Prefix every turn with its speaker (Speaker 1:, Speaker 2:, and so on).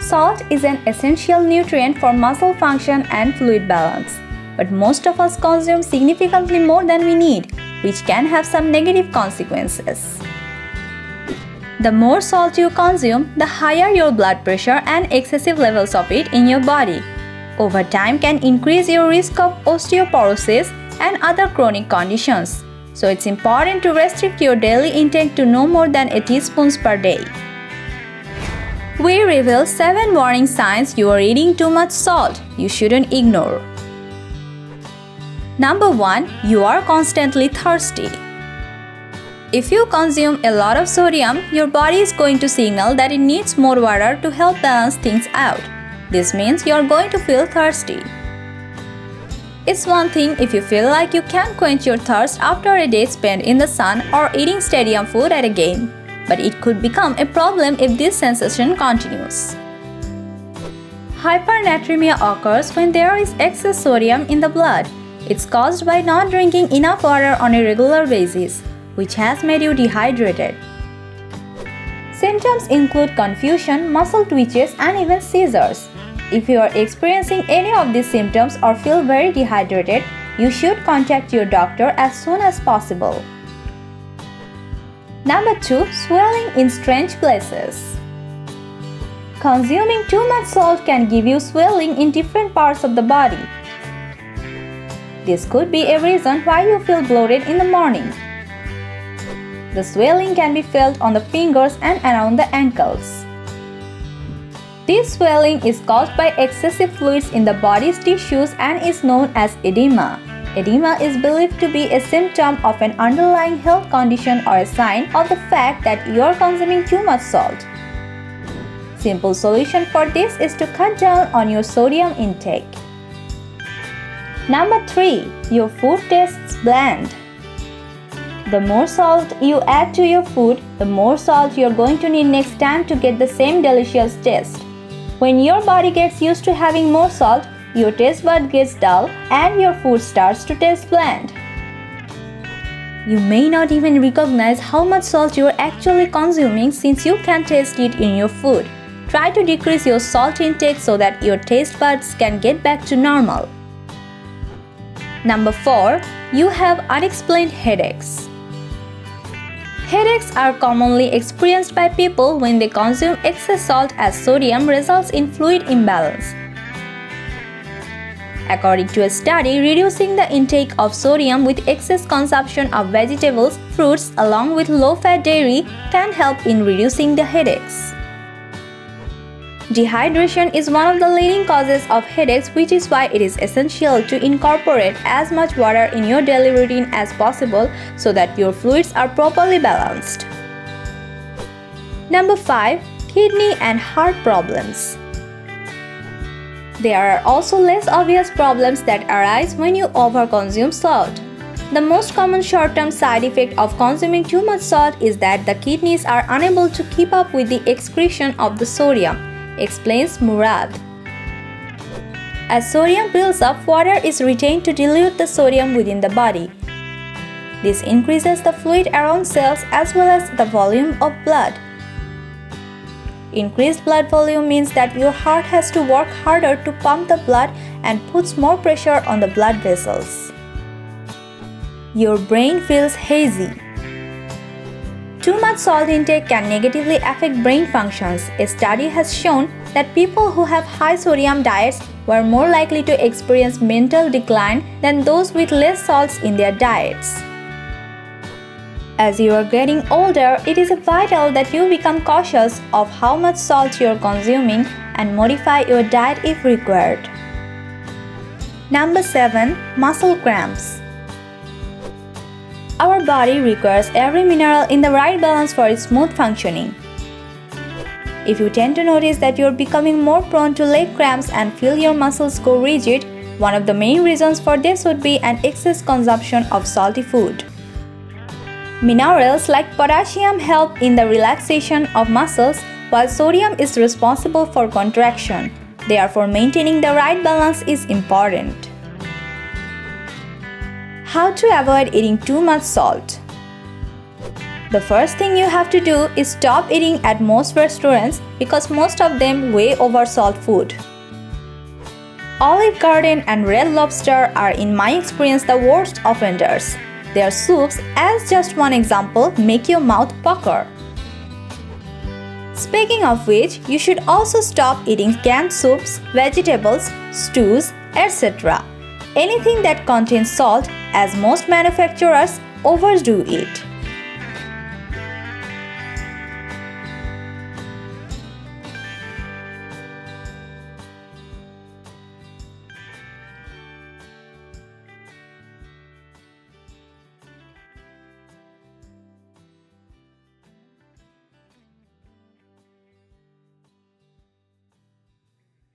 Speaker 1: Salt is an essential nutrient for muscle function and fluid balance, but most of us consume significantly more than we need, which can have some negative consequences. The more salt you consume, the higher your blood pressure and excessive levels of it in your body. Over time can increase your risk of osteoporosis and other chronic conditions. So it's important to restrict your daily intake to no more than 8 teaspoons per day. We reveal 7 warning signs you are eating too much salt you shouldn't ignore. Number 1. You are constantly thirsty. If you consume a lot of sodium, your body is going to signal that it needs more water to help balance things out. This means you are going to feel thirsty. It's one thing if you feel like you can't quench your thirst after a day spent in the sun or eating stadium food at a game, but it could become a problem if this sensation continues. Hypernatremia occurs when there is excess sodium in the blood. It's caused by not drinking enough water on a regular basis, which has made you dehydrated. Symptoms include confusion, muscle twitches, and even seizures. If you are experiencing any of these symptoms or feel very dehydrated, you should contact your doctor as soon as possible. Number 2. Swelling in strange places. Consuming too much salt can give you swelling in different parts of the body. This could be a reason why you feel bloated in the morning. The swelling can be felt on the fingers and around the ankles. This swelling is caused by excessive fluids in the body's tissues and is known as edema. Edema is believed to be a symptom of an underlying health condition or a sign of the fact that you are consuming too much salt. Simple solution for this is to cut down on your sodium intake. Number 3. Your food tastes bland. The more salt you add to your food, the more salt you're going to need next time to get the same delicious taste. When your body gets used to having more salt, your taste bud gets dull and your food starts to taste bland. You may not even recognize how much salt you're actually consuming since you can taste it in your food. Try to decrease your salt intake so that your taste buds can get back to normal. Number 4. You have unexplained headaches. Headaches are commonly experienced by people when they consume excess salt as sodium results in fluid imbalance. According to a study, reducing the intake of sodium with excess consumption of vegetables, fruits along with low-fat dairy can help in reducing the headaches. Dehydration is one of the leading causes of headaches, which is why it is essential to incorporate as much water in your daily routine as possible so that your fluids are properly balanced. Number 5. Kidney and heart problems. There are also less obvious problems that arise when you overconsume salt. The most common short-term side effect of consuming too much salt is that the kidneys are unable to keep up with the excretion of the sodium, explains Murad. As sodium builds up, water is retained to dilute the sodium within the body. This increases the fluid around cells as well as the volume of blood. Increased blood volume means that your heart has to work harder to pump the blood and puts more pressure on the blood vessels. Your brain feels hazy. Too much salt intake can negatively affect brain functions. A study has shown that people who have high sodium diets were more likely to experience mental decline than those with less salts in their diets. As you are getting older, it is vital that you become cautious of how much salt you are consuming and modify your diet if required. Number 7. Muscle cramps. Our body requires every mineral in the right balance for its smooth functioning. If you tend to notice that you're becoming more prone to leg cramps and feel your muscles go rigid, one of the main reasons for this would be an excess consumption of salty food. Minerals like potassium help in the relaxation of muscles, while sodium is responsible for contraction. Therefore, maintaining the right balance is important. How to avoid eating too much salt? The first thing you have to do is stop eating at most restaurants because most of them way oversalt food. Olive Garden and Red Lobster are in my experience the worst offenders. Their soups, as just one example, make your mouth pucker. Speaking of which, you should also stop eating canned soups, vegetables, stews, etc. Anything that contains salt, as most manufacturers overdo it.